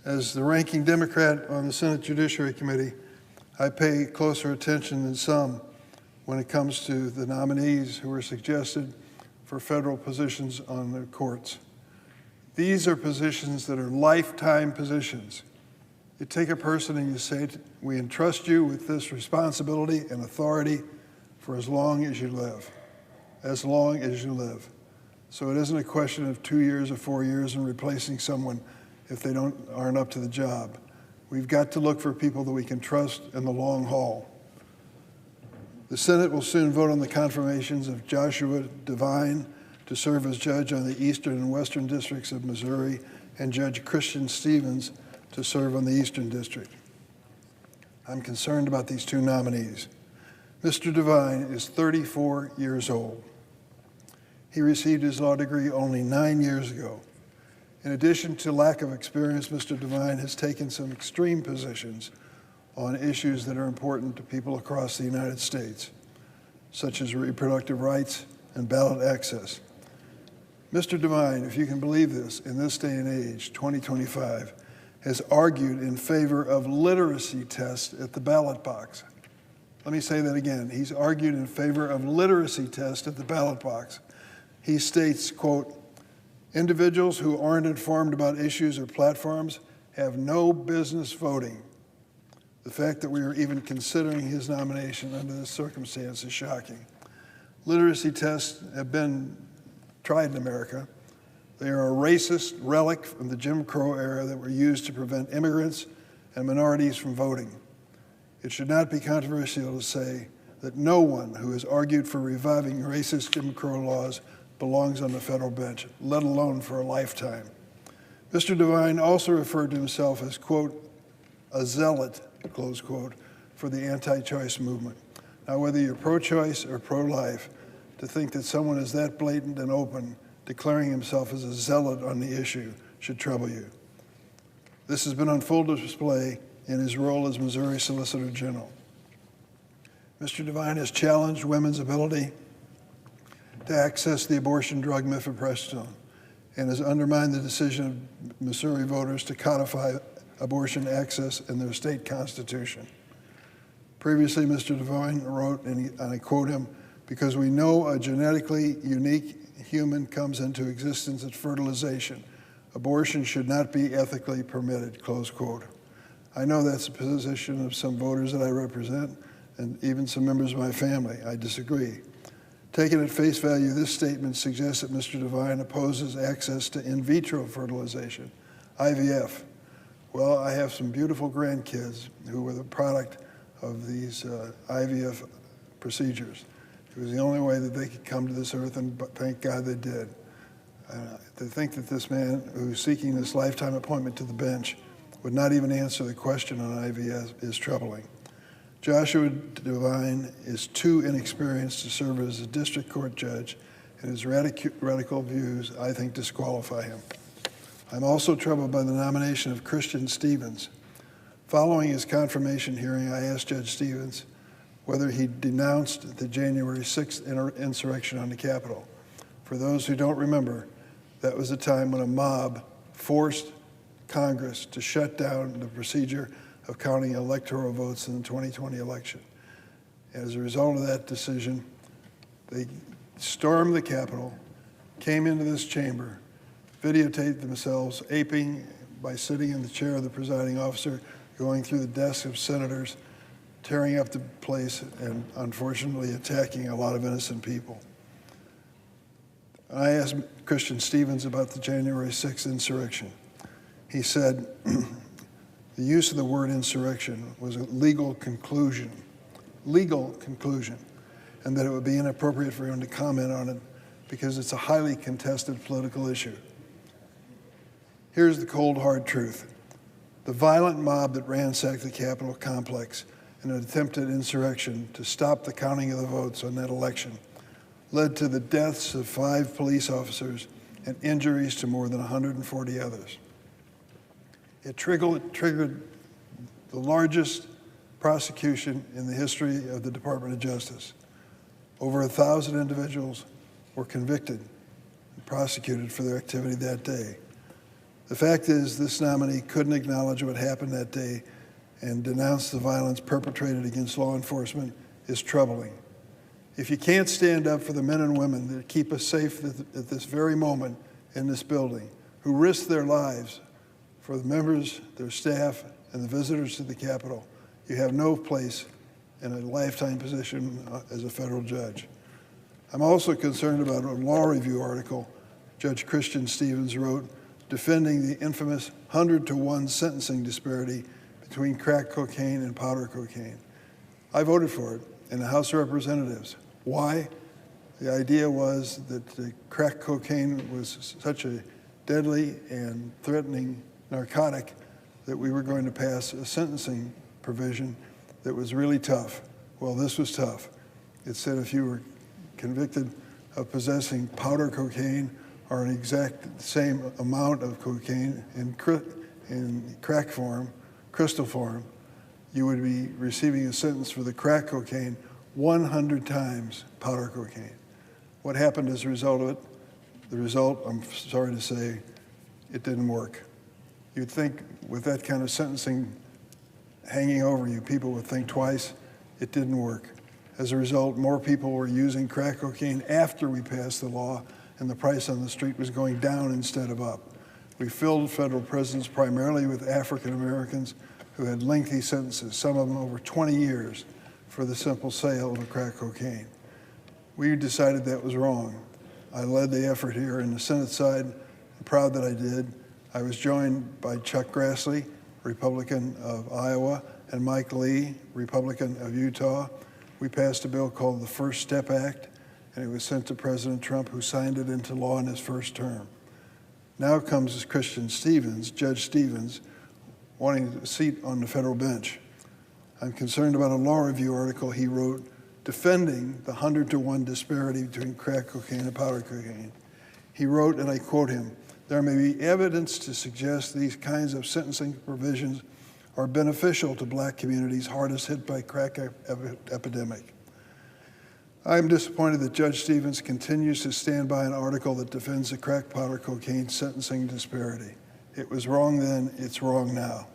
As the ranking Democrat on the Senate Judiciary Committee, I pay closer attention than some when it comes to the nominees who are suggested for federal positions on the courts. These are positions that are lifetime positions. You take a person and you say, we entrust you with this responsibility and authority for as long as you live. As long as you live. So it isn't a question of 2 years or 4 years and replacing someone if they aren't up to the job. We've got to look for people that we can trust in the long haul. The Senate will soon vote on the confirmations of Joshua Devine to serve as judge on the Eastern and Western Districts of Missouri and Judge Christian Stevens to serve on the Eastern District. I'm concerned about these two nominees. Mr. Devine is 34 years old. He received his law degree only 9 years ago. In addition to lack of experience, Mr. Devine has taken some extreme positions on issues that are important to people across the United States, such as reproductive rights and ballot access. Mr. Devine, if you can believe this, in this day and age, 2025, has argued in favor of literacy tests at the ballot box. Let me say that again. He's argued in favor of literacy tests at the ballot box. He states, quote, individuals who aren't informed about issues or platforms have no business voting. The fact that we are even considering his nomination under this circumstance is shocking. Literacy tests have been tried in America. They are a racist relic from the Jim Crow era that were used to prevent immigrants and minorities from voting. It should not be controversial to say that no one who has argued for reviving racist Jim Crow laws belongs on the federal bench, let alone for a lifetime. Mr. Devine also referred to himself as, quote, a zealot, close quote, for the anti-choice movement. Now, whether you're pro-choice or pro-life, to think that someone is that blatant and open, declaring himself as a zealot on the issue, should trouble you. This has been on full display in his role as Missouri Solicitor General. Mr. Devine has challenged women's ability to access the abortion drug mifepristone and has undermined the decision of Missouri voters to codify abortion access in their state constitution. Previously, Mr. Devine wrote, and I quote him, because we know a genetically unique human comes into existence at fertilization, abortion should not be ethically permitted, close quote. I know that's the position of some voters that I represent and even some members of my family. I disagree. Taken at face value, this statement suggests that Mr. Devine opposes access to in vitro fertilization, IVF. Well, I have some beautiful grandkids who were the product of these IVF procedures. It was the only way that they could come to this earth, and thank God they did. To think that this man who's seeking this lifetime appointment to the bench would not even answer the question on IVF is troubling. Joshua Devine is too inexperienced to serve as a district court judge, and his radical views, I think, disqualify him. I'm also troubled by the nomination of Christian Stevens. Following his confirmation hearing, I asked Judge Stevens whether he denounced the January 6th insurrection on the Capitol. For those who don't remember, that was a time when a mob forced Congress to shut down the procedure of counting electoral votes in the 2020 election. And as a result of that decision, they stormed the Capitol, came into this chamber, videotaped themselves aping by sitting in the chair of the presiding officer, going through the desks of senators, tearing up the place, and unfortunately attacking a lot of innocent people. I asked Christian Stevens about the January 6th insurrection. He said the use of the word insurrection was a legal conclusion, and that it would be inappropriate for him to comment on it because it's a highly contested political issue. Here's the cold, hard truth. The violent mob that ransacked the Capitol complex in an attempted insurrection to stop the counting of the votes on that election led to the deaths of 5 police officers and injuries to more than 140 others. It triggered the largest prosecution in the history of the Department of Justice. Over 1,000 individuals were convicted and prosecuted for their activity that day. The fact is, this nominee couldn't acknowledge what happened that day and denounce the violence perpetrated against law enforcement is troubling. If you can't stand up for the men and women that keep us safe at this very moment in this building, who risk their lives for the members, their staff, and the visitors to the Capitol, you have no place in a lifetime position as a federal judge. I'm also concerned about a law review article Judge Christian Stevens wrote defending the infamous 100-to-1 sentencing disparity between crack cocaine and powder cocaine. I voted for it in the House of Representatives. Why? The idea was that the crack cocaine was such a deadly and threatening narcotic that we were going to pass a sentencing provision that was really tough. Well, this was tough. It said if you were convicted of possessing powder cocaine or an exact same amount of cocaine in crack form, crystal form, you would be receiving a sentence for the crack cocaine 100 times powder cocaine. What happened as a result of it? The result, I'm sorry to say, it didn't work. You'd think with that kind of sentencing hanging over you, people would think twice. It didn't work. As a result, more people were using crack cocaine after we passed the law, and the price on the street was going down instead of up. We filled federal prisons primarily with African Americans who had lengthy sentences, some of them over 20 years, for the simple sale of crack cocaine. We decided that was wrong. I led the effort here in the Senate side. I'm proud that I did. I was joined by Chuck Grassley, Republican of Iowa, and Mike Lee, Republican of Utah. We passed a bill called the First Step Act, and it was sent to President Trump, who signed it into law in his first term. Now comes Christian Stevens, Judge Stevens, wanting a seat on the federal bench. I'm concerned about a law review article he wrote defending the 100-to-1 disparity between crack cocaine and powder cocaine. He wrote, and I quote him, "There may be evidence to suggest these kinds of sentencing provisions are beneficial to black communities hardest hit by crack epidemic." I'm disappointed that Judge Stevens continues to stand by an article that defends the crack powder cocaine sentencing disparity. It was wrong then, it's wrong now.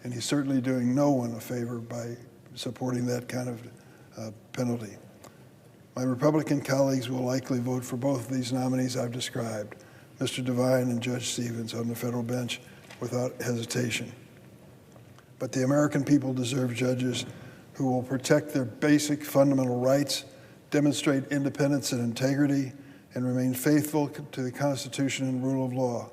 And he's certainly doing no one a favor by supporting that kind of penalty. My Republican colleagues will likely vote for both of these nominees I've described, Mr. Devine and Judge Stevens, on the federal bench without hesitation. But the American people deserve judges who will protect their basic fundamental rights, demonstrate independence and integrity, and remain faithful to the Constitution and rule of law.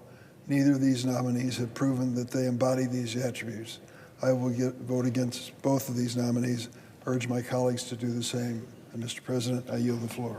Neither of these nominees have proven that they embody these attributes. I will vote against both of these nominees, urge my colleagues to do the same. And Mr. President, I yield the floor.